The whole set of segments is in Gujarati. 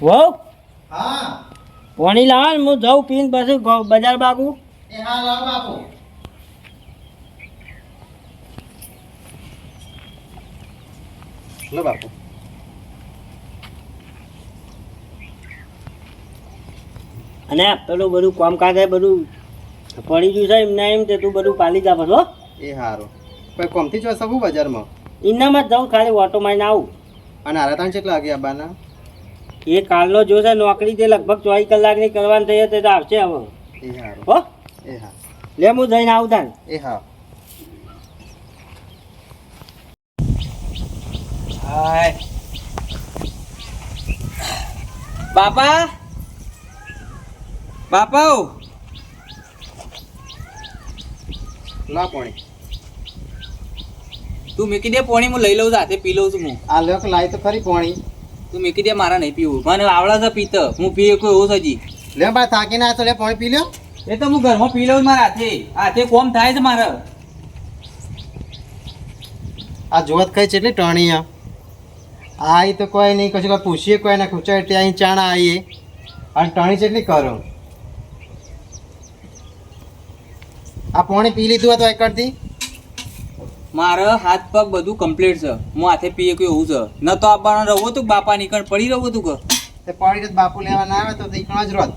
વહુ હા પાણી લાવ ને હું જાઉં પીને પછી બજાર બાગુ. એ હા લાવ બાપુ. લો બાપુ. અને પેલું બધું કામકાજ બધું પડી ગયું છે એમને એમ તે તું બધું પાલી જા બસ હો. એ હારું કોઈ કોમથી જો શકું બજારમાં એનામાં જ જાઉં ખાલી ઓટો મારીને આવું. અને હારા તાણ કેટલા વાગે આવવાના? એ કાલનો જોશે નોકરી તે લગભગ 24 કલાકની કરવાની થઈ તે તો આવશે હવે. એ હારું હો એ હા લે હું જઈને આવું તાન. એ હા. હાય બાપા બાપા લા પાણી તું મૂકી દે પાણી હું લઈ લઉં સાથે પી લઉં છું હું. આ લ્યો કે લાય તો ખરી પાણી. તું મૂકી દે મારા નહીં પીવું મને આવડે છે પીતો હું પીએ કોઈ એવું હજી. લે બા થાકીને આવ્યો તો લે પાણી પી લ્યો. એ તો હું ઘરમાં પી લઉં મારા હાથે કોમ થાય છે મારે. આ જોત કઈ ચેટલી ટણી આ તો કોઈ નહીં કશું કોઈ પૂછીએ કોઈ ના ખૂચાય એટલે અહીં ચાણા આવીએ અને ટણી ચેટલી કરો. આ પાણી પી લીધું હતું એકડથી. મારે હાથ પગ બધું કમ્પ્લીટ છે હું હાથે પીએ કોઈ એવું છે ન તો આપવાનો રહું તું બાપા નીકળ પડી રહું તું કે તે પાણી તો બાપુ લેવા ના આવે તો એકણ જ રોત.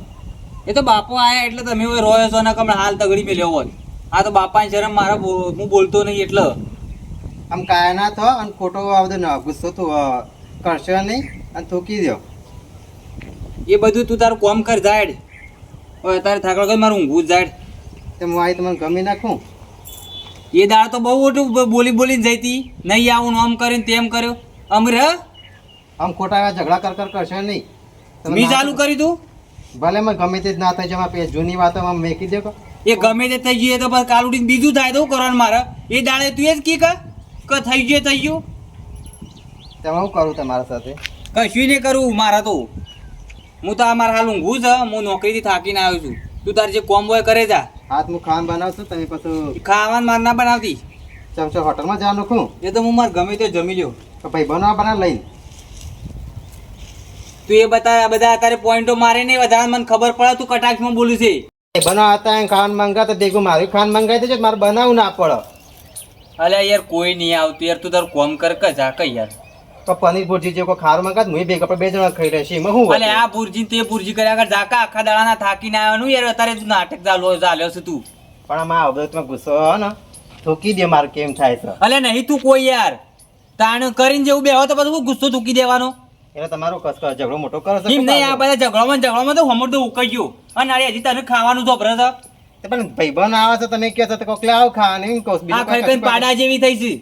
એ તો બાપો આયા એટલે તમે રોયો છો ને કમણે હાલ તગડી મેં લેવો હોય. આ તો બાપાની શરમ મારા હું બોલતો નહીં એટલે આમ કાયા ના થો અને ખોટો આ બધો ગુસ્સો તું કરશો નહીં અને થૂકી દો. એ બધું તું તારું કોમ કર જાડ હવે તારે થાકડો કર મારું ઊંઘું જાડ. તે હું આવી તમને ગમી નાખું. એ દાળ તો બહુ મોટું બોલી બોલીને જઈતી નહીં આવું આમ કરીને તેમ કર્યો અમરે આમ ખોટા એવા ઝઘડા કર કરશો નહીં. મી ચાલુ કરી તું ભલે મને ગમે તે જ ના થાય જમા પે જૂની વાતોમાં મેકી દે. એ ગમે તે થઈ ગયું તો બસ કાલ ઉઠીને બીજું થાય તો કરવાનું મારે એ દાડે તું એ જ કી કે થઈ ગયું થઈ ગયું. તેમાં હું કરું તમારા સાથે? કશું નહીં કરવું મારા તો હું તો આ મારા હાલ ઊંઘું છે હું નોકરીથી થાકીને આવ્યો છું. તું તારે જે કોમ હોય કરે જા. હાથ હું ખાવાનું બનાવશું તમે પછી ખાવાનું માર ના બનાવતી ચમચો હોટલમાં જવાનું નાખું એ તો હું મારે ગમે તે જમી લ્યો. તો ભાઈ બનાવ લઈને તું એ બધા તારે પોઈન્ટો મારે નહીં વધારે મને ખબર પડે તું કટાક્ષમાં બોલું છે. બનાવ હતા એમ ખાવાનું મંગા તો ભેગું મારું ખાવાનું મંગાવી દેજો મારે બનાવવું ના પડે. અલ્યા યાર કોઈ નહીં આવતું યાર તું તારું કોમ કર કે જા કઈ યાર. તો પનીર ભુરજી જે કોઈ ખારું મંગાત હું ભેગા આપણે 2 જણા ખાઈ રહેશે એમાં હું અલે આ ભુરજી તે ભુરજી કર્યા આગળ ઝાકા આખા દાડાના થાકીને આવ્યો યાર અત્યારે તું નાટક ચાલ્યો છે તું. પણ આમાં આ તમે ગુસ્સો હો ને થૂકી દે મારે કેમ થાય છે. અલે નહીં તું કોઈ યાર તાણ કરીને જેવું બેહો તો પછી ગુસ્સો થૂકી દેવાનો એટલે તમારો કસ ઝઘડો મોટો કરો છો એમ નહીં. આ બધા ઝઘડોમાં તો હમર તો ઉકાઈ ગયો અને અરે હજી તને ખાવાનું ચોપરે છે. પણ ભાઈબંધ આવે છે તમે કહો છો તો કોકલે આવ ખાવાનું એમ કહો આ ખાઈ ખાઈને પાડા જેવી થઈ છે.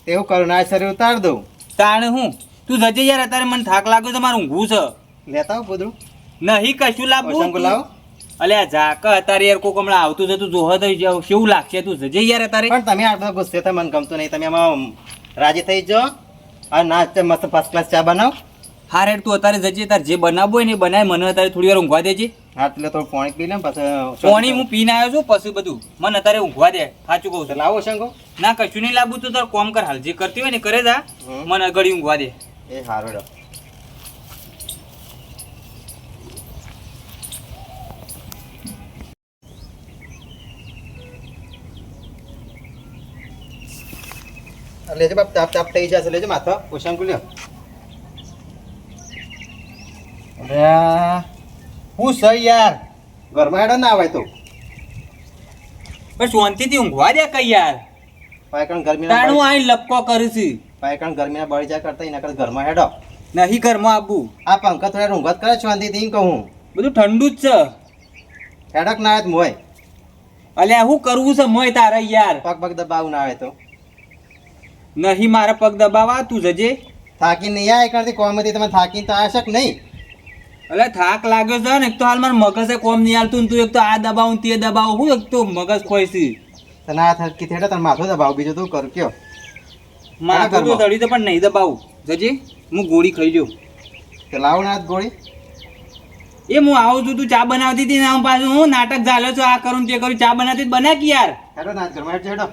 એવું કરું ના શરીર ઉતાર દઉં. તાણ હું તું જજે યાર અત્યારે મને થાક લાગ્યો છે મારું ઊંઘું છે. લેતા આવ પોદરું નહીં કશું લાવવું લાવ. અલે આ ઝાક અત્યારે યાર કોક હમણાં આવતું જતું જોહ તો કેવું લાગશે તું જજે યાર અત્યારે. પણ તમે આ બધો ગુસ્સે તો મને ગમતું નહીં. તમે આમાં રાજી થઈ જાઓ અને નાસ્તે મસ્ત ફર્સ્ટ ક્લાસ ચા બનાવ. હા રેડ તું અત્યારે જજે તાર જે બનાવવું હોય ને બનાય મને અત્યારે થોડી વાર ઊંઘવા દેજે. હા એટલે થોડું પાણી પી લે પછી પાણી હું પીને આવ્યો છું પછી બધું મને અત્યારે ઊંઘવા દે. સાચું કહું છું. લાવો શંકો ના કશું નહીં લાવવું તું તાર કોમ કર હાલ જે કરતી હોય ને કરે જા મને ઘડી ઊંઘવા દે. એ હારો લેજો બાપ તાપ તાપ થઈ જશે. લેજો માથા પોશાંકુ લ્યો. અરે હું સહી યાર ઘરમાં હેડો ના આવે તો પણ શાંતિથી ઊંઘવા દે કઈ યાર. પાયકણ ગરમી તાણું આઈ લપકો કરું છું. પાયકણ ગરમીના બળી જા કરતા એના કરતા ઘરમાં હેડો. નહીં ઘરમાં આવું આ પંખા થોડા ઊંઘત કરે શાંતિથી કહું. બધું ઠંડુ જ છે. હેડક ના આવે મોય અલ્યા શું કરવું છે મોય તારે યાર. પગ પગ દબાવું ના આવે તો નહીં મારા પગ દબાવા તું જજે. થાકીને નહીં આવે કરતી કોમેથી તમે થાકીને તો આવશે કે નહીં. અલે થાક લાગ્યો છે ને એક તો હાલ મારે મગજે કોમ નહીં હાલતું ને તું એક તો આ દબાવું તે દબાવું હું એક તો મગજ ખોઈ છે. તને આ થકી થેડો તને માથું દબાવ બીજું તું કર કયો માથું તો ચડી તો પણ નહીં દબાવું જજે હું ગોળી ખાઈ લ્યો. કે લાવ ના ગોળી. એ હું આવું છું તું ચા બનાવતી હતી ને આમ પાછું હું નાટક ચાલ્યો છું આ કરું તે કરું ચા બનાવતી બના કે યાર. હેડો ના ઘરમાં હેડ હેડો.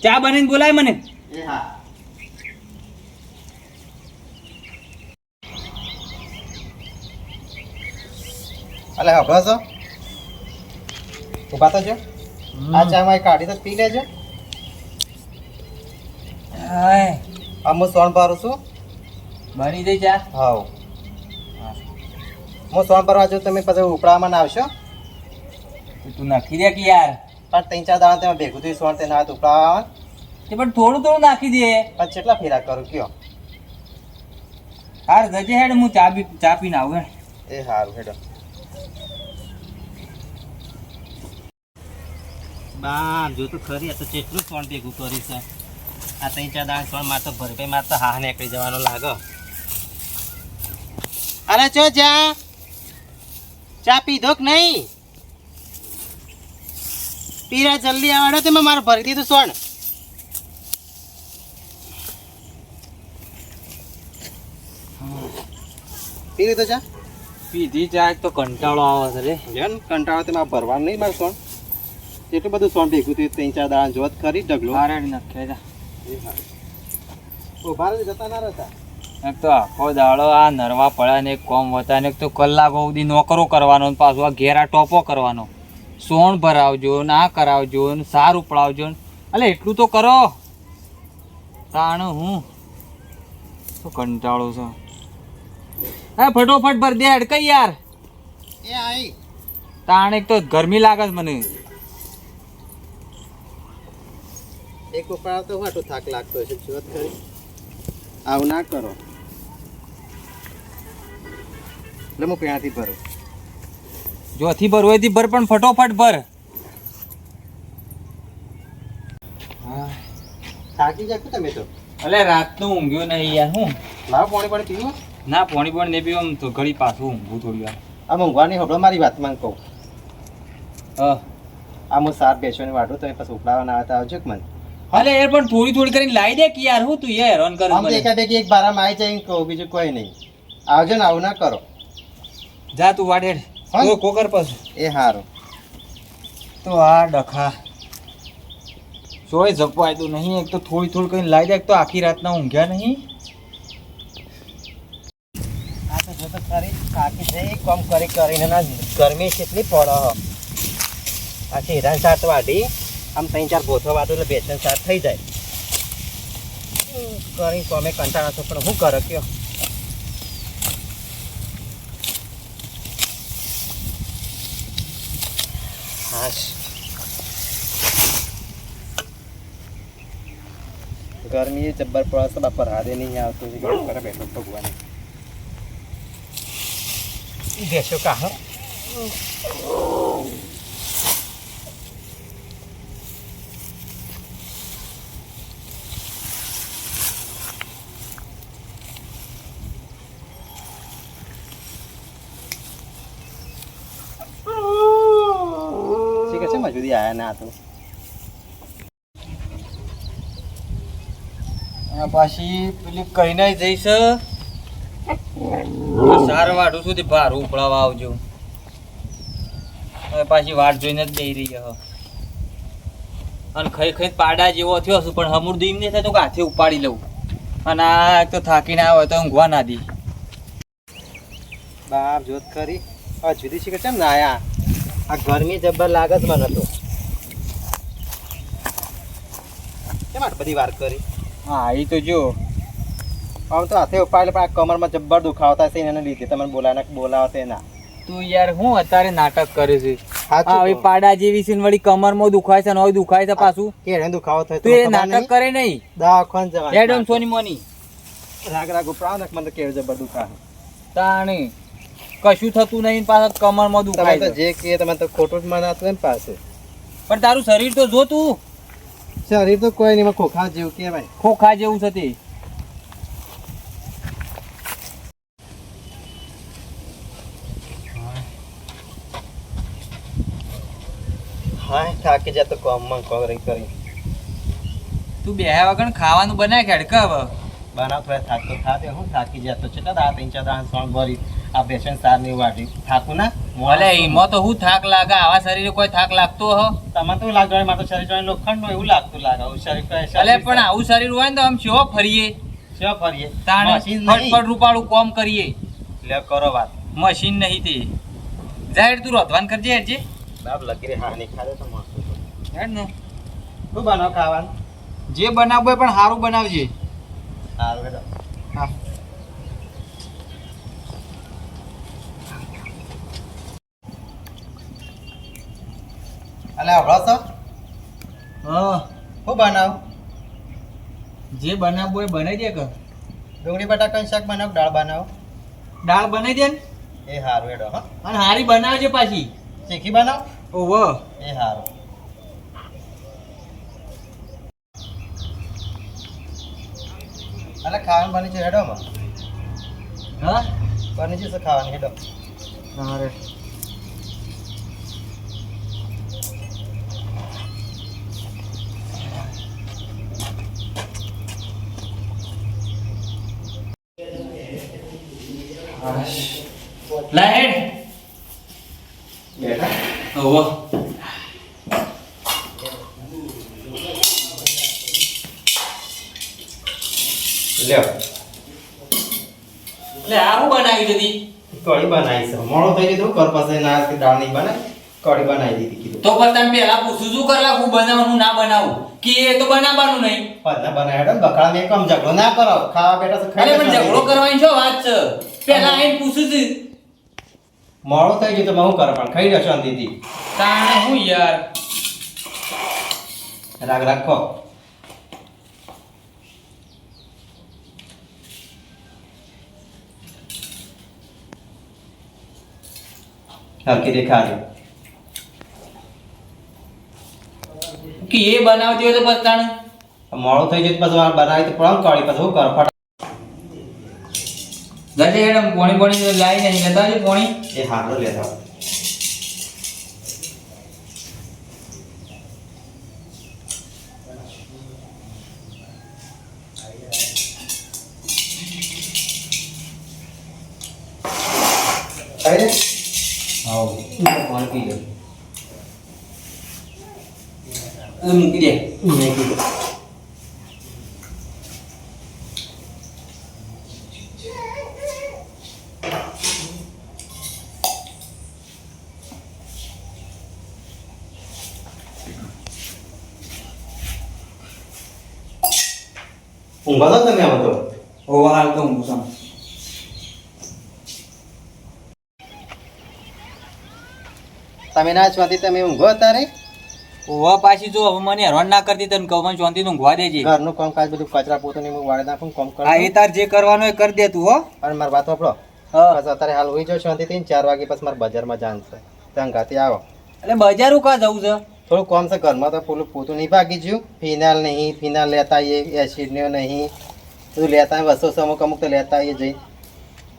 ચા બનાવીને બોલાય મને. એ હા અલે હભળો છો ઉભા તો જો આ ચા માં કાઢી તો પી લેજો. હાય હું સોન ભરું છું. બની જઈ ચા. હાવ હું સોન ભરવા જાઉં તમે પછી ઉપડામાં ના આવશો. તું નાખી દે કે યાર. પણ 3-4 દાડા તમે ભેગું થયું સોન તેને હાથ ઉપડાવવા તે પણ થોડું થોડું નાખી દે. પણ કેટલા ફેરા કરું કયો. હાર જજે હેડ હું ચા પીને આવું હેડ. એ સારું હેડો. બા જો તો ખરી આ તો કેટલું સોન ભેગું કરી છે. આ 3-4 દાડા સોન માર તો ભરભાઈ માર તો હા નીકળી જવાનો લાગે. અરે ચો ચા પીધો કે નહીં? પીરા જલ્દી આવડે તે મારે ભરી દીધું સોન. પી લીધો ચા? પીધી ચા તો કંટાળો આવે છે રે. જન કંટાળો તે મારે ભરવાનું નહીં મારે સોન. એટલું બધું સોન ભેગું થયું 3-4 દાડા જોત ખરી ઢગલો. હારે નાખે જા. ઉભા રહી જતા ના રહેતા. એક તો આખો દાડો આ નરવા પડ્યા ને એક કોમ વતા ને એક તો કલાકો સુધી નોકરો કરવાનો ને પાછું આ ઘેરા ટોપો કરવાનો. સોણ ભરાવજો ને આ કરાવજો ને સાર ઉપડાવજો ને અલે એટલું તો કરો. તાણ હું તો કંટાળો છે. હા ફટોફટ ભર દે હેડ કઈ યાર. એ આઈ તાણ એક તો ગરમી લાગે છે મને. એક ઉપર તો વાટો થાક લાગતો છે જોત ખરી. આવું ના કરો એટલે હું ક્યાંથી ભરું. જોથી ભર હોય થી ભર પણ ફટોફટ ભર. થાકી જાય તમે તો. અલે રાતનું ઊંઘ્યો નહીં યાર હું. લાવ પાણી પાણી પીવું. ના પોણી પણ નહીં પીવું તો ઘડી પાછું ઊંઘું થોડી વાર. આ ઊંઘવાની હબળો મારી વાતમાં કહું. હા આ હું સાત બેસવાની વાટું તમે પછી ઉપડાવવાના આવે તો આવજો કે મને. અલે યાર પણ થોડી થોડી કરીને લાવી દે કે યાર હું તું યાર હેરાન કર આમ તો એકાબેકી એક બારામાં આવી જાય કહું બીજું કોઈ નહીં. આવજો ને આવું ના કરો. જા તું વાડે હા? તો કોકર પાછું એ સારું. તો આ ડખા સોય જપવાય તો નહીં. એક તો થોડી થોડી કરીને લાવી દે. એક તો આખી રાતના ઊંઘ્યા નહીં. આ તો જો તો ખરી થાકી જઈ કામ કરી કરીને ના ગરમી કેટલી પડે હ. આ હીરાન સાત વાઢી આમ 3-4 ભોથો વાટો એટલે 2-3 સાત થઈ જાય. કરી કોમે કંટાળા છો પણ હું કરે કયો. હાશ ગરમી જબ્બર પડે છે બાપા. રાધે નહીં આવતું કરે બેઠો ભગવાન બેસો કાહ. ઠીક છે મજૂરી આયા ના તો. પાછી પેલી કહીને જઈશ સાર વાઢું સુધી ભારું ઉપડાવવા આવજો. હવે પાછી વાટ જોઈને જ બેહી રહી હ. અને ખાઈ ખાઈ પાડા જેવો થયો છું પણ હમુર દીમ નહીં થાય તો હાથે ઉપાડી લઉં. અને આ એક તો થાકીને આવે તો ઊંઘવા ના દી. બાપ જોત ખરી આ જુદી છે કે કેમ ના આયા. આ ગરમી જબ્બર લાગે છે મને તો. કેમ આટલી બધી વાર કરી. હા એ તો જો આમ તો હાથે ઉપાડે પણ આ કમરમાં જબ્બર દુખાવો થાય છે એને લીધે તમને બોલાવો તે ના. તું યાર હું અત્યારે નાટક કરે છે. સાચું આવી કહું. પાડા જેવી છે ને વળી કમરમાં દુખાય છે ને હવે દુખાય છે પાછું. કેળે દુખાવો થાય તું એ નાટક કરે નહીં. દવાખાને જવાનું. એડમ સોની મોની રાગ ઉપરાવ ને મને તો કેળ જબ્બર દુખાવે. તાણી કશું થતું નહીં પાછા કમરમાં તમે દુખાય તો છે. જે કહે તમે તો ખોટું જ મનાતું એમ પાસે. પણ તારું શરીર તો જો તું શરીર તો કોઈ નહીં ખોખા જેવું કહેવાય. ખોખા જેવું છે તે. હા થાકી જાય તો કામમાં કરી તું બેહ્યા વગર ખાવાનું બનાય ખેડકા હવે. બનાવ થોડા થાક તો થાતે હું થાકી જાય તો કેટલા દાડા 3-4 દાડા સોણ ભરી આ બેસન સાર ની વાટી થાકું ના. ભલે એમાં તો હું થાક લાગે આવા શરીરે કોઈ થાક લાગતો હો. તમને તો લાગે મારું શરીર જોઈને લોખંડ નું એવું લાગતું લાગે શરીર અલે પણ આવું શરીર હોય ને તો આમ શેવો ફરીએ શું ફરીએ તાણે મશીન નહીં. ફટફટ રૂપાળું કોમ કરીએ. લે કરો વાત. મશીન નહીં તે જાહેર તું રોધવાન કરજે હેડજે બાપ લગી રે હા નહીં ખાધે તો મસ્ત હેડ ને શું બનાવ ખાવાનું જે બનાવવું હોય પણ સારું બનાવજે સારું હેડો હા અલે આવડો છો હા શું બનાવ જે બનાવવું હોય બનાવી દે કે ડુંગળી બટાકાનું શાક બનાવ દાળ બનાવ દાળ બનાવી દે ને એ સારું હેડો હા અને હારી બનાવજે પાછી શીખી બનાવ ઓહો એ સારું અલે ખાવાનું બની છે હેડો માં હા બની જશે ખાવાની હેડો સારે લાહેડ બેઠા ઓહો લ્યો એટલે આ હું બનાવી દીધી કઢી બનાવી છે મોડો થઈ ગયો કર પાસે ના કે દાળ નહીં બને કઢી બનાવી દીધી કીધું તો પણ તમે પહેલા પૂછું શું કરવા હું બનાવવાનું ના બનાવું કે એ તો બનાવવાનું નહીં પદના બનાવી હેડો બકડા મેં કમ ઝઘડો ના કરો ખાવા બેઠા તો અરે ખાઈ પણ ઝઘડો કરવાની શું વાત છે પહેલા આઈને પૂછું છું મોડો થઈ ગયો તો હું કર પણ ખાઈ રહ્યો શાંતિથી તાણે હું યાર રાગ રાખો હલકી દેખાડ્યો કે એ બનાવતી હોય તો બસ તાણે મોડો થઈ ગયો પછી મારે બનાવી તો પણ કઢી પછી હું કર ફટ જજે હેડમ પોણી પોણી લાવી નહીં લેતા આવજો પોણી એ હાલો લેતા અરે આવો પાણી પી લો મૂકી દે મેં કીધું ઊંઘો તો તમે આવો તો ઓવા હાલ તો હું સમ તમે ના છો તમે ઊંઘો અત્યારે ઓવા પાછી જો હવે મને હેરાન ના કરતી તને કહું મને શાંતિ ઊંઘવા દેજે ઘરનું કામ કાજ બધું કચરા પોતું ને વાળી નાખું કામ હા કરું એ તાર જે કરવાનું એ કરી દે તું હો અને મારી વાત વાપરો હા બસ અત્યારે હાલ હોઈ જાવ શાંતિથી 4 વાગે પછી મારે બજારમાં જાણ છે ત્યાં ગાતી આવો એટલે બજારું કા જવું છે થોડું કોમ છે ઘરમાં તો પેલું પોતું નહીં ભાગી ગયું ફિનાલ લેતા આવીએ એસિડ ને નહીં બધું લેતા આવીએ વસ્તુ અમુક અમુક તો લેતા આવીએ જઈ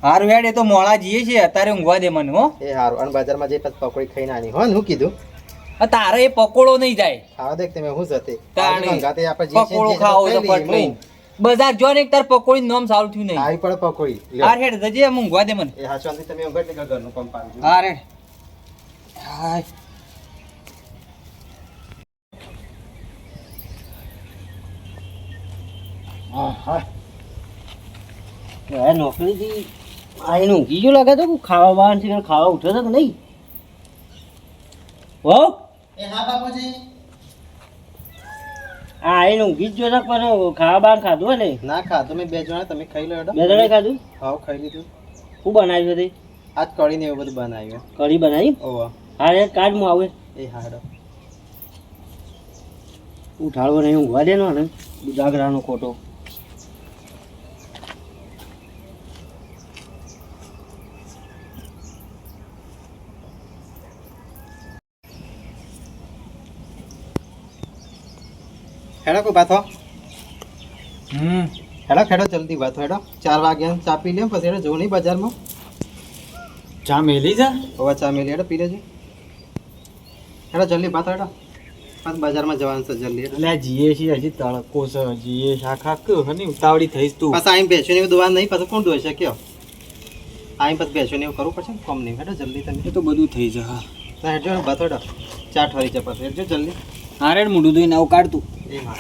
હારું હેડ એ તો મોળા જઈએ છે અત્યારે ઊંઘવા દે મને હો એ સારું અને બજારમાં જઈ પછી પકોડી ખાઈને આની હો ને હું કીધું તારે એ પકોડો નહીં જાય ખાવા દેખ તમે હું જતે તાણી. ગાતે આપણે જે છે પકોડો જે ખાવો તો ખાઈ પટ લઈએ. લઈને બજાર જો ને એક તાર પકોડી નામ સારું થયું નહીં આવી પડે પકોડી લ્યો. હાર હેડ જજે એમ ઊંઘવા દે મને એ હા શાંતિ તમે ઊંઘો એટલે ઘરનું કામ પાડજો હાર હેડ હાય હા નોકરીથી આઈને ઊંઘી ગયો લાગે તો કે ખાવા બહાર છે ખાવા ઉઠ્યો તો કે નહીં હો એ હા બાપુજી આ આઈને ઊંઘી જ ગયો તો પણ ખાવા બહાર ખાધું ને ના ખા તમે બે જણા તમે ખાઈ લો હેડો બે જણે ખાધું હાવ ખાઈ લીધું શું બનાવ્યું તે આજ કઢી ને એવું બધું બનાવ્યું કઢી બનાવી ઓવા હા યાર કાઢ હું આવે એ હા હેડો ઉઠાડવો નહીં ઊંઘવા દેનો ને જાગરાનો ખોટો હેડો કો બાથો હમ હેડો ખેડો જલ્દી બાથો હેડો 4 વાગ્યા ચા પી લ્યો પછી હેડો જવું નહીં બજારમાં ચા મેલી જા ઓવા ચા મેલી હેડો પી લેજો હેડો જલ્દી બાથો હેડો પછી બજારમાં જવાનું છે જલ્દી હેડો. એટલે જીએ છે હજી તડકો છે જીએ શાખા કયો હની ઉતાવળી થઈશ તું પાછા આઈને બેસો ને એવું દોવા નહીં પાછું કોણ દોઈ શકે આઈને પછી બેસો ને એવું કરવું પડશે ને કોમ નહીં હેડો જલ્દી તમે એ તો બધું થઈ જાય હા ના હેડજો ને બાથો હેડો ચા ઠરી છે પછી હેડજો જલ્દી હા રેડ મોઢું ધોઈને આવું કાઢતું એ હા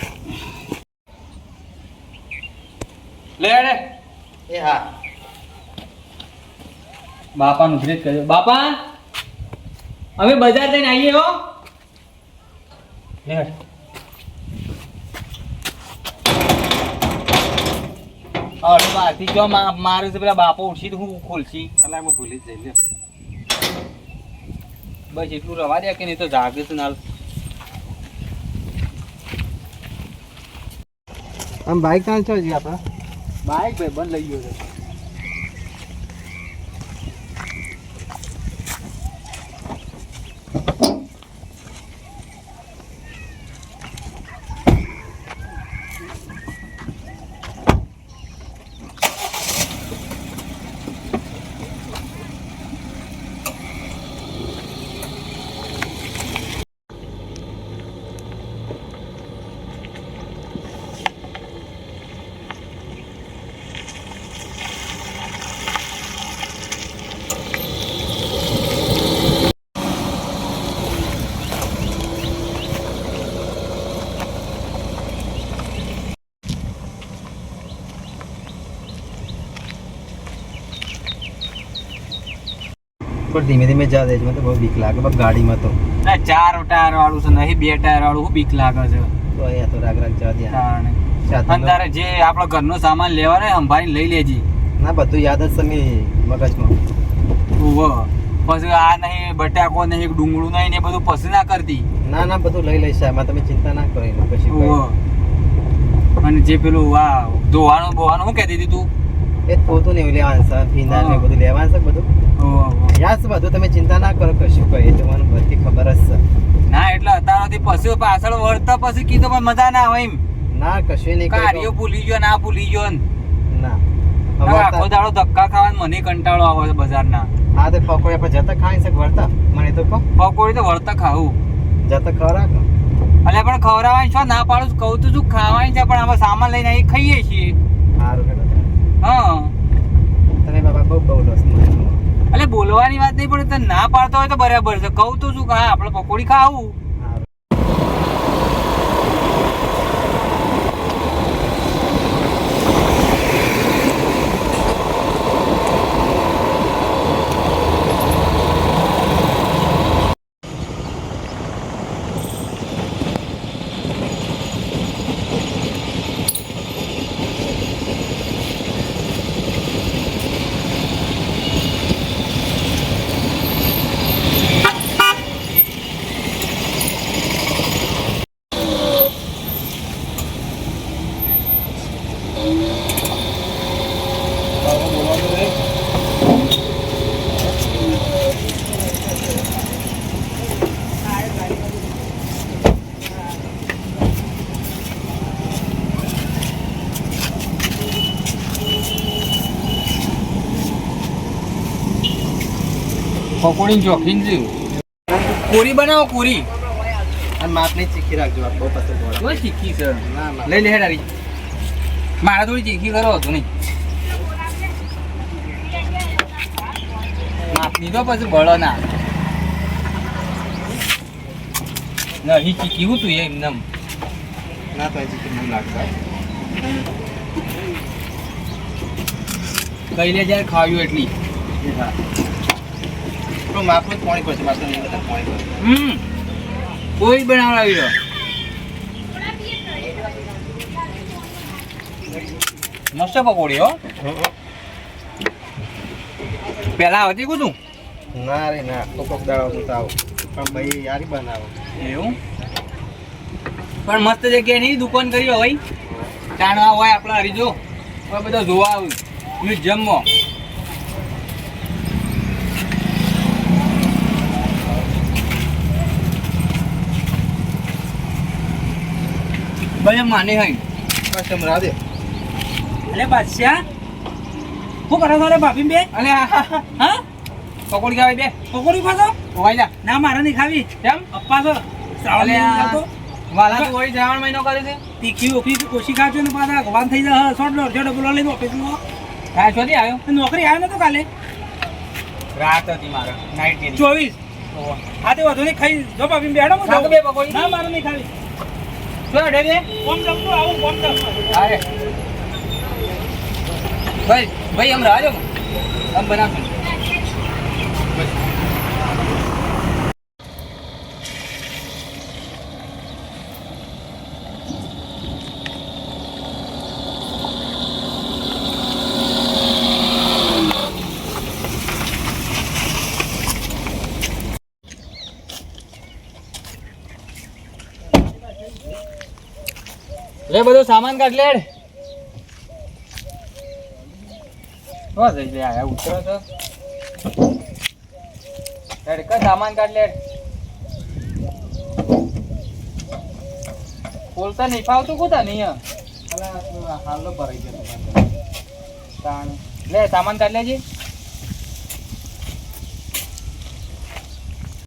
લે હેડે એ હા બાપાનું ગ્રેટ કર્યો બાપા અમે બજાર જઈને આવીએ હો. મારથી જો મારે છે પેલા બાપો ઉઠી તો હું ખોલશી એટલે હું ભૂલી જ જઈ બસ એટલું રવા દે કે નહીં તો જાગે છે નાલ. આમ બાઈક કાં છો જી આપણે બાઈક ભાઈ બંધ લઈ ગયો છે. પણ ધીમે ધીમે જા દેજો, મને તો બહુ બીક લાગે બાપ ગાડીમાં તો. ના 4 ટાયર વાળું છે નહીં 2 ટાયર વાળું શું બીક લાગે છે. તો અહીંયા તો રાગ રાગ જા દે. અને તારે જે આપણો ઘરનો સામાન લેવાનો હોય સંભાળીને લઈ લેજે. ના બધું યાદ જ સમી મગજમાં. ઓહો પછી આ નહીં બટાકો નહીં ડુંગળું નહીં ને એ બધું પછી ના કરતી. ના ના બધું લઈ લઈશ એમાં તમે ચિંતા ના કરો એમાં કશી ઓહો અને જે પેલું આ ધોવાનું બોવાનું શું કહેતી હતી તું? એ પોતું ને લેવાનું છે ફિનાલ ને બધું લેવાનું છે બધું. ઓહો યાદ છે બધું, તમે ચિંતા ના કરો કશું કહે તો મને બધી ખબર જ છે. ના એટલે અત્યારથી પછી પાછળ વળતા પછી કીધું પણ મજા ના આવે એમ. ના કશું નહીં કાર્યો ભૂલી ગયો ના ભૂલી ગયો ને. ના આખો દાડો ધક્કા ખાવાનો મને કંટાળો આવે છે બજારના. હા તો પકોડી આપણે જતા ખાઈ શકે વળતા મને તો કહો. પકોડી તો વળતા ખાવું જતા ખરા કહો. એટલે પણ ખવડાવવાની છો ના પાડું કહું તો શું ખાવાની છે પણ આમાં સામાન લઈને આવી ખાઈએ છીએ. સારું કે હા તમે બાબા બહુ બહુ લોસ મને. એટલે બોલવાની વાત નહીં પણ તને ના પાડતો હોય તો બરાબર છે. કહું તો શું હા આપણે પકોડી ખાવું. પકોડી ચોખીને જ પૂરી બનાવો પૂરી અને માપની ચીખી રાખજો બહુ પસંદ પડે. કોઈ ચીખી છે ના ના લઈ લે હેડારી મારા થોડી ચીખી કરો હતું નહીં માપની તો પછી બળો ના નહીં ચીખી હું તું એમ નમ ના તો ચીખી નહીં લાગતા. કઈ લે જ્યારે ખાવ્યું એટલી હા તો માપનું જ પાણી પડશે માપનું નહીં બધા પાણી પડશે. કોઈ બનાવડાવી લો મસ્ત પકોડી હો પેલા હતી કું ના રે ના કોક દાડો તો આવો પણ ભાઈ યારી બનાવો એવું પણ મસ્ત જગ્યાએ નહીં દુકાન કરી હોય ચાણવા હોય આપણા હરીજો હવે બધા જોવા આવ્યું મ્યુઝિયમમાં ભાઈ માને હોય કસ્ટમ રાહ દે. અલે બાદશાહ શું કરો છો રે ભાભી બે? અને હા પકોડી ખાવી બે પકોડી ખાશો? હોય જા ના મારે નહીં ખાવી. કેમ અપ્પા છો શ્રાવણ અલે મહિનો ચાલતો. વાલા તો હોય શ્રાવણ મહિનો કરે છે તીખી ઓછી ખાજો ને પાછા ભગવાન થઈ જાય શોર્ટ અડધો ડબલો લઈને ઓફિસમાં હા શોધી આવ્યો નોકરી આવ્યો નતો કાલે રાત હતી મારે નાઈટ ની 24. હા તે વધુ નહીં ખાઈ જો ભાભી બેડો હું ખાધું બે પકોડી? ના મારે નહીં ખાવી. શું અડે બે કોમ જમતો આવું કોમ જમતો. અરે ભાઈ ભાઈ આમ રાજો આમ બનાવશું લે બધો સામાન કાઢ લેડ. હો જઈ લે આયા ઉતરો તો. લેડ કા સામાન કાઢ લેડ. બોલતા નહીં ફાવતું કોતા નહીં અલા હાલો ભરાઈ ગયો તાણ લે સામાન કાઢ લેજે.